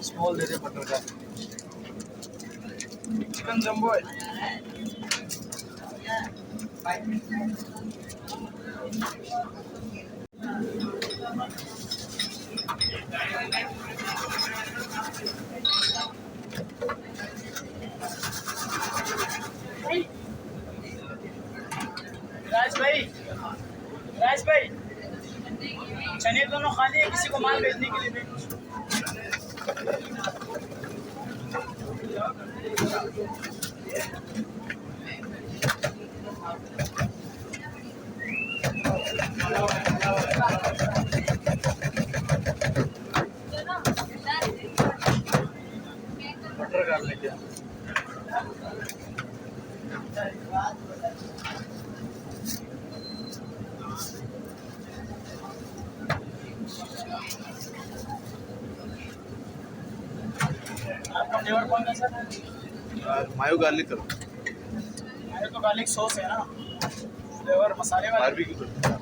small दे दे butter का chicken jumbo है राज भाई चने दोनों खाली है किसी को माल भेजने के लिए बटर कर लेते हैं आपका फ्लेवर कौन सा सर मायो गार्लिक करो मेरे तो गार्लिक सॉस है ना फ्लेवर मसाले वाला बारबेक्यू करो